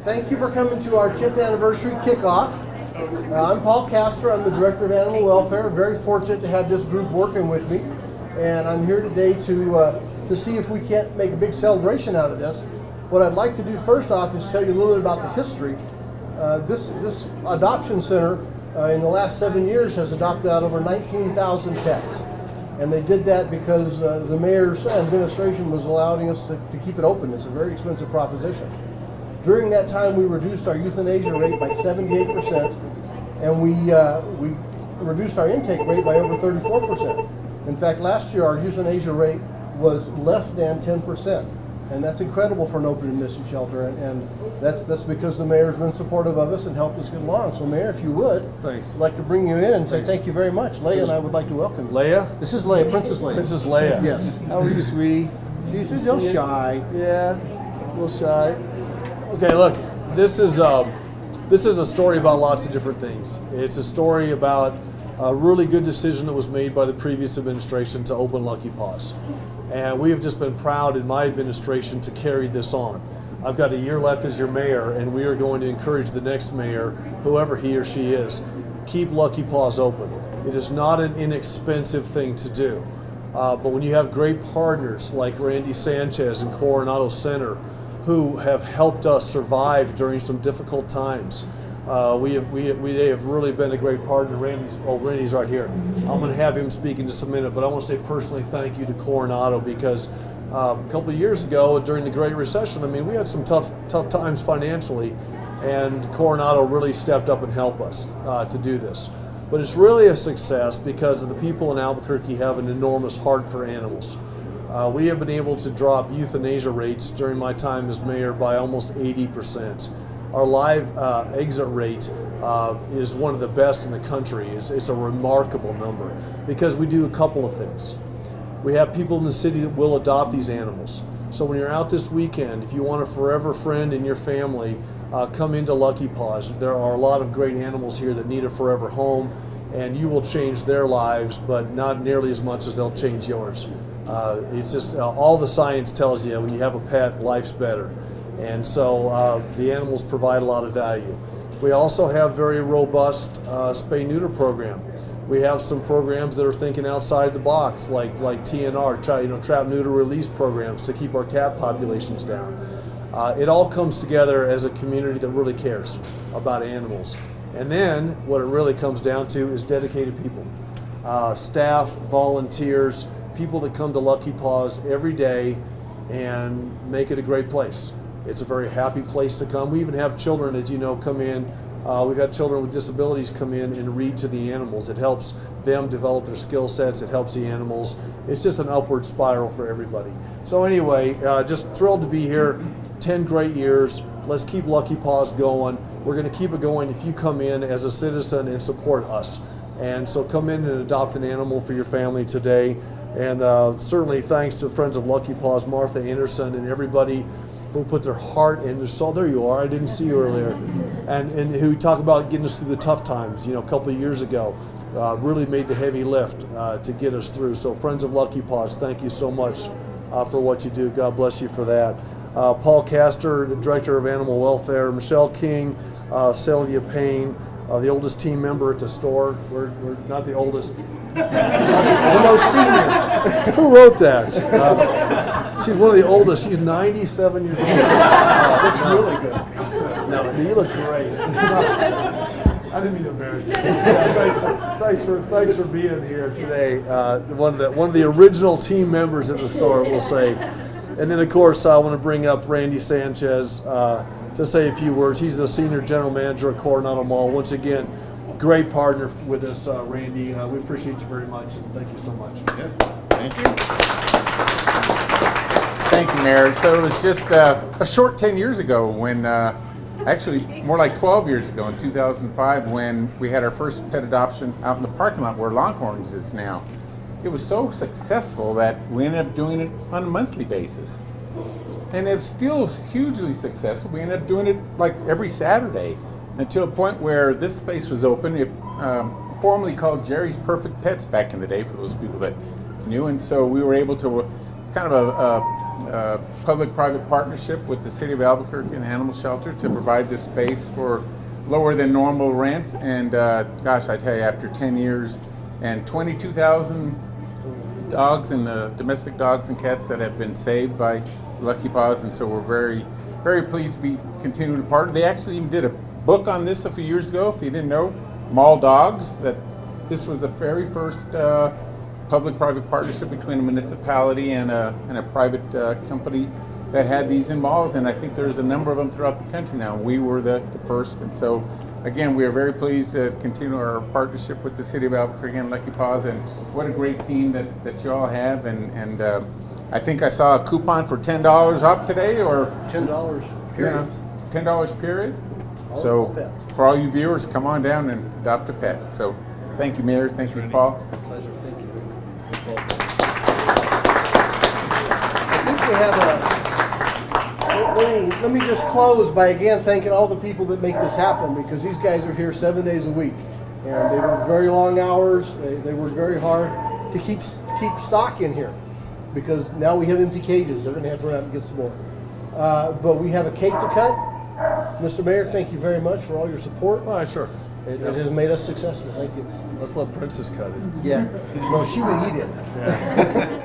Thank you for coming to our 10th anniversary kickoff. I'm Paul Castor. I'm the Director of Animal Welfare. Very fortunate to have this group working with me. And I'm here today to see if we can't make a big celebration out of this. What I'd like to do first off is tell you a little bit about the history. This adoption center in the last 7 years has adopted out over 19,000 pets. And they did that because the mayor's administration was allowing us to keep it open. It's a very expensive proposition. During that time, we reduced our euthanasia rate by 78%, and we reduced our intake rate by over 34%. In fact, last year, our euthanasia rate was less than 10%. And that's incredible for an open admission shelter, and that's because the mayor's been supportive of us and helped us get along. So, Mayor, if you would, thanks. I'd like to bring you in and say thank you very much. Leia and I would like to welcome you. Leia? This is Leia, Princess Leia. Princess Leia. Yes. How are you, sweetie? She's still shy. Yeah, a little shy. Okay, look, this is a story about lots of different things. It's a story about a really good decision that was made by the previous administration to open Lucky Paws. And we have just been proud in my administration to carry this on. I've got a year left as your mayor, and we are going to encourage the next mayor, whoever he or she is, keep Lucky Paws open. It is not an inexpensive thing to do. But when you have great partners like Randy Sanchez and Coronado Center, who have helped us survive during some difficult times, they have really been a great partner. Randy's right here. I'm going to have him speak in just a minute, but I want to say personally thank you to Coronado because a couple of years ago during the Great Recession, I mean, we had some tough times financially, and Coronado really stepped up and helped us to do this. But it's really a success because the people in Albuquerque have an enormous heart for animals. We have been able to drop euthanasia rates during my time as mayor by almost 80%. Our live exit rate is one of the best in the country. It's a remarkable number because we do a couple of things. We have people in the city that will adopt these animals. So when you're out this weekend, if you want a forever friend in your family, come into Lucky Paws. There are a lot of great animals here that need a forever home, and you will change their lives, but not nearly as much as they'll change yours. It's just all the science tells you when you have a pet, life's better. And so the animals provide a lot of value. We also have very robust spay-neuter program. We have some programs that are thinking outside the box, like TNR, trap, neuter, release programs to keep our cat populations down. It all comes together as a community that really cares about animals. And then what it really comes down to is dedicated people, staff, volunteers, people that come to Lucky Paws every day and make it a great place. It's a very happy place to come. We even have children, as you know, come in. We've had children with disabilities come in and read to the animals. It helps them develop their skill sets. It helps the animals. It's just an upward spiral for everybody. So anyway, just thrilled to be here. 10 great years. Let's keep Lucky Paws going. We're going to keep it going if you come in as a citizen and support us. And so come in and adopt an animal for your family today. And certainly thanks to Friends of Lucky Paws, Martha Anderson, and everybody who put their heart in their soul. There you are. I didn't see you earlier. And who talk about getting us through the tough times, a couple of years ago. Really made the heavy lift to get us through. So Friends of Lucky Paws, thank you so much for what you do. God bless you for that. Paul Castor, the Director of Animal Welfare. Michelle King, Sylvia Payne, the oldest team member at the store. We're not the oldest. The most senior. Who wrote that? She's one of the oldest. She's 97 years old. Looks really good. No, you look great. I didn't mean to embarrass you. Thanks for being here today. One of the original team members at the store, we'll say. And then, of course, I want to bring up Randy Sanchez to say a few words. He's the Senior General Manager at Coronado Mall. Once again, great partner with us, Randy. We appreciate you very much, and thank you so much. Yes, thank you. Thank you, Mayor. So it was just a short 10 years ago when, actually more like 12 years ago in 2005, when we had our first pet adoption out in the parking lot where Longhorns is now. It was so successful that we ended up doing it on a monthly basis. And it's still hugely successful. We ended up doing it like every Saturday until a point where this space was open. It formerly called Jerry's Perfect Pets back in the day for those people that knew. And so we were able to kind of public-private partnership with the City of Albuquerque and Animal Shelter to provide this space for lower than normal rents. And gosh, I tell you, after 10 years and 22,000 dogs and domestic dogs and cats that have been saved by Lucky Paws, and so we're very, very pleased to be continuing to partner. They actually even did a book on this a few years ago. If you didn't know, Mall Dogs, that this was the very first public-private partnership between a municipality and a private company that had these in malls, and I think there's a number of them throughout the country now. We were the first, and so again, we are very pleased to continue our partnership with the City of Albuquerque and Lucky Paws, and what a great team that you all have. And I think I saw a coupon for $10 off today, or $10 period. $10 period. All So pets. for all you viewers, come on down and adopt a pet. So thank you, Mayor. Thank you, Paul. Pleasure. Thank you. I think we have let me just close by again thanking all the people that make this happen, because these guys are here 7 days a week, and they work very long hours. They work very hard to keep stock in here, because now we have empty cages. They're going to have to run out and get some more. But we have a cake to cut. Mr. Mayor, thank you very much for all your support. All right, sure. It has made us successful. Thank you. Let's let Princess cut it. Yeah. No, she would eat it. Yeah.